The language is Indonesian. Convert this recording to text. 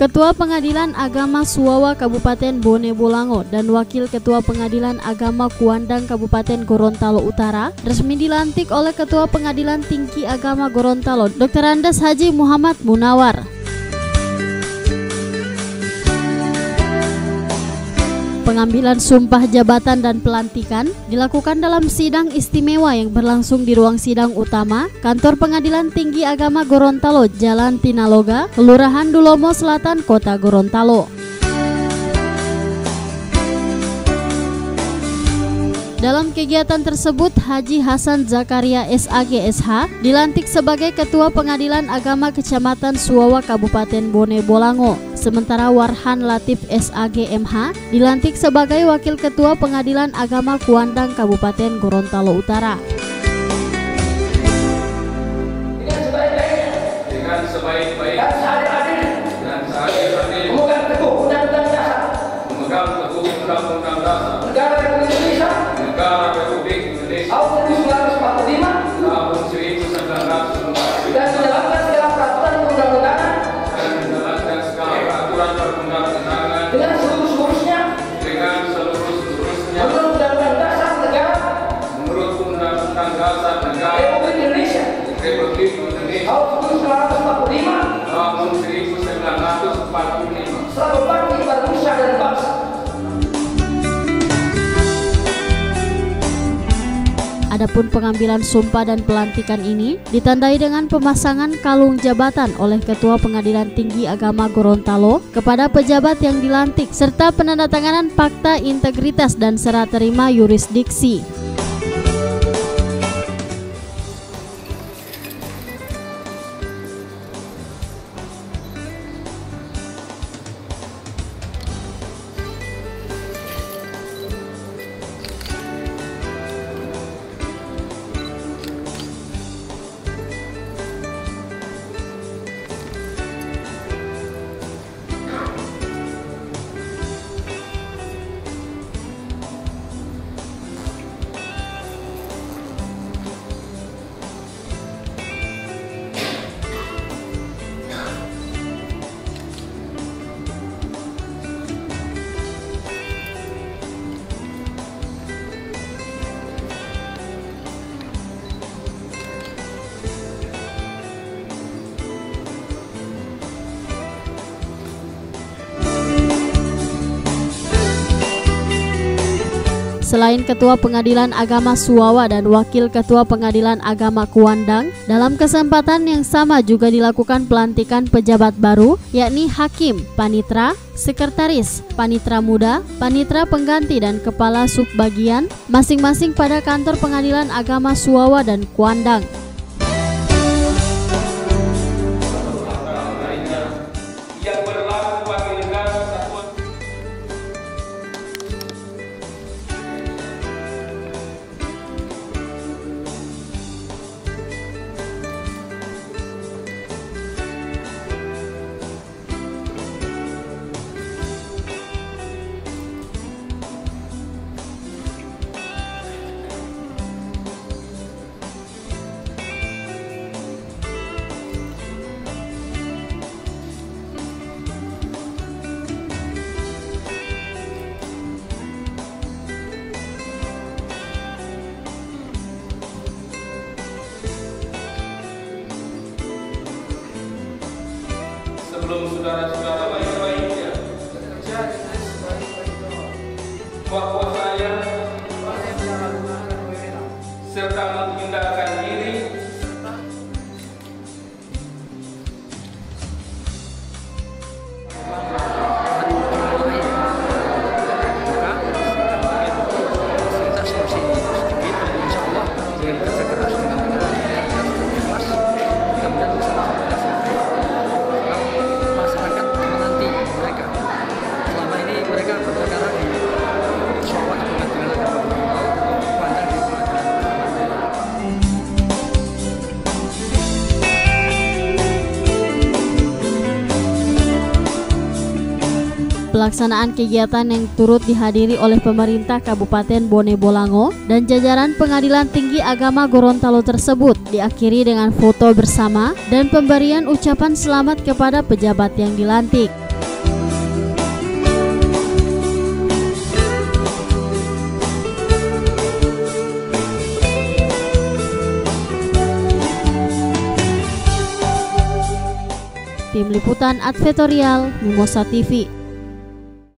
Ketua Pengadilan Agama Suwawa Kabupaten Bone Bolango dan Wakil Ketua Pengadilan Agama Kuandang Kabupaten Gorontalo Utara resmi dilantik oleh Ketua Pengadilan Tinggi Agama Gorontalo, Dr. Andes Haji Muhammad Munawar. Pengambilan sumpah jabatan dan pelantikan dilakukan dalam sidang istimewa yang berlangsung di ruang sidang utama Kantor Pengadilan Tinggi Agama Gorontalo, Jalan Tinaloga, Kelurahan Dulomo Selatan, Kota Gorontalo. Dalam kegiatan tersebut, Haji Hasan Zakaria SAG SH dilantik sebagai Ketua Pengadilan Agama Kecamatan Suwawa Kabupaten Bone Bolango. Sementara Warhan Latif SAG MH dilantik sebagai Wakil Ketua Pengadilan Agama Kuandang Kabupaten Gorontalo Utara. Dengan sebaik-baiknya dan seadil-adilnya memegang teguh undang-undang dasar Negara Republik Indonesia tahun 1945 dan menjalankan segala peraturan perundang-undangan dengan seluruh-seluruhnya menurut Undang-Undang Dasar Negara Republik Indonesia tahun 1945 selalu bakti pada nusa dan bangsa. Adapun pengambilan sumpah dan pelantikan ini ditandai dengan pemasangan kalung jabatan oleh Ketua Pengadilan Tinggi Agama Gorontalo kepada pejabat yang dilantik serta penandatanganan fakta integritas dan serah terima yurisdiksi. Selain Ketua Pengadilan Agama Suwawa dan Wakil Ketua Pengadilan Agama Kuandang, dalam kesempatan yang sama juga dilakukan pelantikan pejabat baru, yakni Hakim, Panitra, Sekretaris, Panitra Muda, Panitra Pengganti dan Kepala Subbagian, masing-masing pada Kantor Pengadilan Agama Suwawa dan Kuandang. Sebelum saudara-saudara baik-baiknya bahwa saya serta menghindarkan diri Pelaksanaan kegiatan yang turut dihadiri oleh pemerintah Kabupaten Bone Bolango dan jajaran Pengadilan Tinggi Agama Gorontalo tersebut diakhiri dengan foto bersama dan pemberian ucapan selamat kepada pejabat yang dilantik. Tim Liputan Advertorial Mimosa TV.